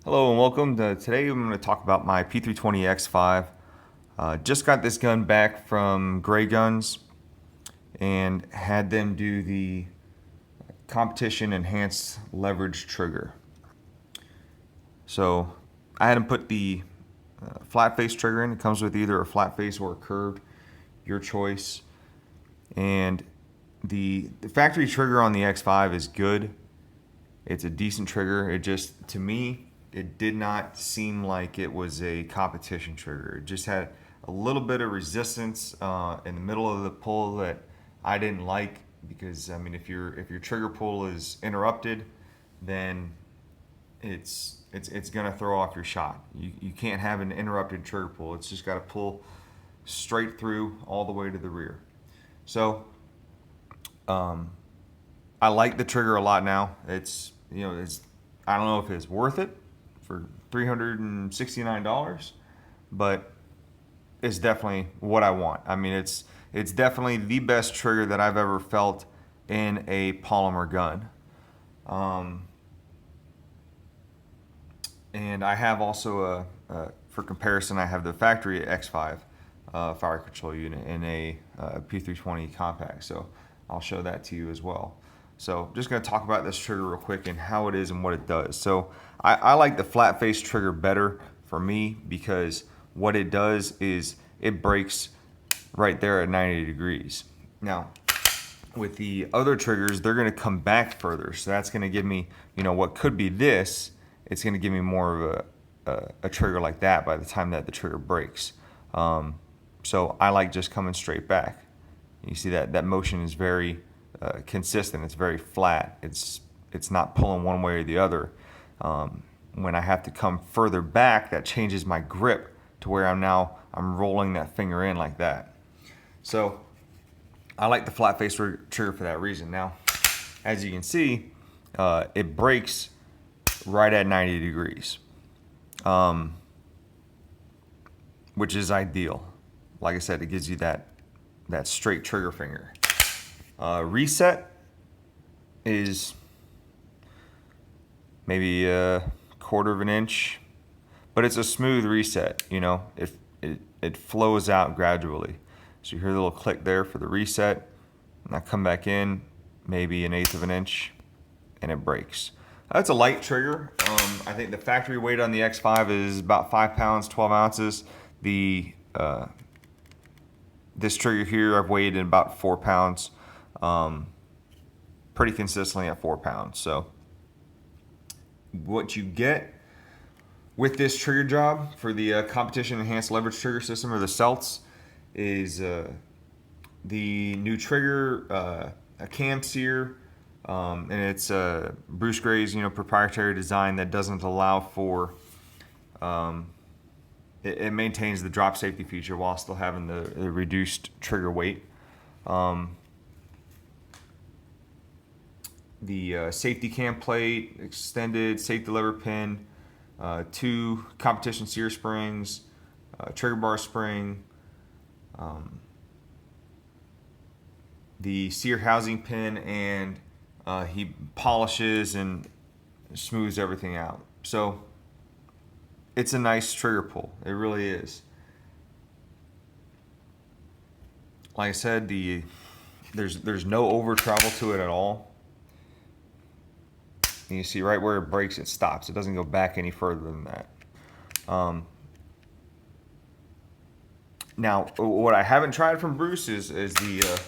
Hello and welcome. Today I'm going to talk about my P320 X5. Just got this gun back from Grayguns and had them do the competition enhanced leverage trigger. So I had them put the flat face trigger in. It comes with either a flat face or a curved, your choice. And the factory trigger on the X5 is good. It's a decent trigger. It just, to me, it did not seem like it was a competition trigger. It just had a little bit of resistance in the middle of the pull that I didn't like, because I mean, if your trigger pull is interrupted, then it's gonna throw off your shot. You can't have an interrupted trigger pull. It's just got to pull straight through all the way to the rear. So I like the trigger a lot now. It's I don't know if it's worth it for $369, but it's definitely what I want. I mean, it's definitely the best trigger that I've ever felt in a polymer gun. And I have also for comparison, I have the factory X5 fire control unit in a P320 compact. So I'll show that to you as well. So just going to talk about this trigger real quick and how it is and what it does. So I like the flat face trigger better for me, because what it does is it breaks right there at 90 degrees. Now, with the other triggers, they're going to come back further. So that's going to give me, what could be this, it's going to give me more of a trigger like that by the time that the trigger breaks. So I like just coming straight back. You see that motion is very consistent. It's very flat. It's not pulling one way or the other. When I have to come further back, that changes my grip to where I'm rolling that finger in like that. So I like the flat face trigger for that reason. Now, as you can see, it breaks right at 90 degrees, which is ideal. Like I said, it gives you that straight trigger finger. Reset is maybe a quarter of an inch, but it's a smooth reset. It flows out gradually. So you hear the little click there for the reset, and I come back in maybe an eighth of an inch, and it breaks. That's a light trigger. I think the factory weight on the X5 is about 5 pounds, 12 ounces. This trigger here I've weighed in about 4 pounds, pretty consistently at 4 pounds. So what you get with this trigger job for the competition enhanced leverage trigger system, or the CELTS, is the new trigger, a cam sear, and it's Bruce Gray's proprietary design that doesn't allow for it maintains the drop safety feature while still having the reduced trigger weight. The safety cam plate, extended safety lever pin, 2 competition sear springs, trigger bar spring, the sear housing pin, and he polishes and smooths everything out. So it's a nice trigger pull. It really is. Like I said, there's no over travel to it at all. And you see right where it breaks, it stops. It doesn't go back any further than that. Now, what I haven't tried from Bruce is the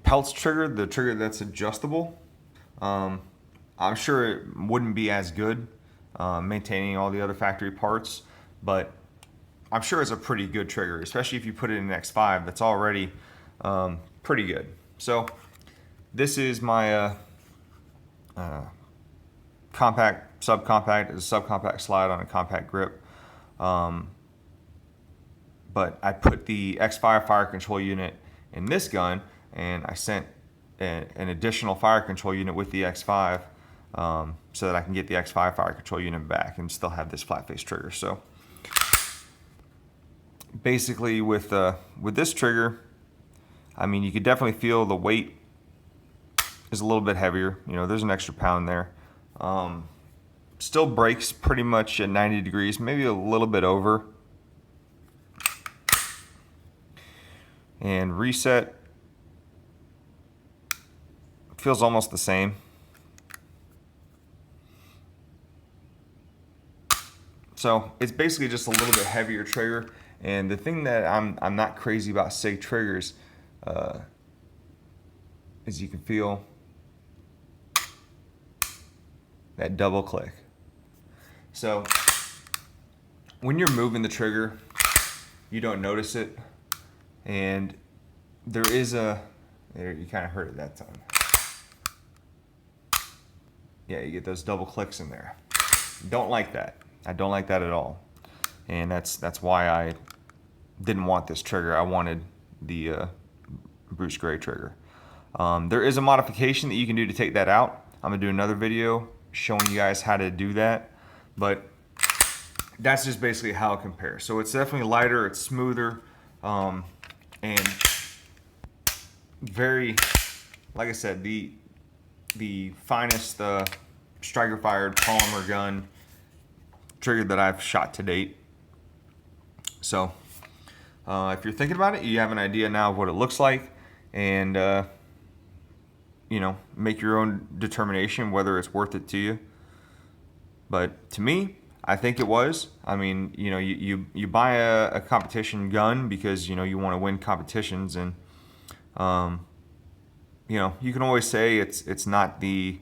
CELTS trigger, the trigger that's adjustable. I'm sure it wouldn't be as good maintaining all the other factory parts, but I'm sure it's a pretty good trigger, especially if you put it in an X5 that's already pretty good. So this is my compact, subcompact. It's a subcompact slide on a compact grip. But I put the X5 fire control unit in this gun, and I sent an additional fire control unit with the X5 so that I can get the X5 fire control unit back and still have this flat face trigger. So basically with this trigger, I mean, you could definitely feel the weight is a little bit heavier. There's an extra pound there. Still breaks pretty much at 90 degrees, maybe a little bit over. And reset feels almost the same. So it's basically just a little bit heavier trigger. And the thing that I'm not crazy about SIG triggers, as you can feel that double click. So when you're moving the trigger, you don't notice it. And there is a, there, you kind of heard it that time. Yeah, you get those double clicks in there. Don't like that. I don't like that at all. And that's why I didn't want this trigger. I wanted the Bruce Gray trigger. There is a modification that you can do to take that out. I'm gonna do another video showing you guys how to do that, but that's just basically how it compares. So it's definitely lighter, it's smoother, and very, like I said, the finest striker fired polymer gun trigger that I've shot to date. So if you're thinking about it, you have an idea now of what it looks like, and you know, make your own determination whether it's worth it to you. But to me, I think it was. I mean, you know, you buy a competition gun because, you know, you want to win competitions, and you know, you can always say it's not the,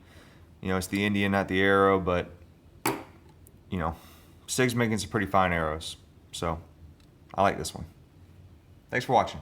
you know, it's the Indian, not the arrow, but you know, SIG's making some pretty fine arrows. So I like this one. Thanks for watching.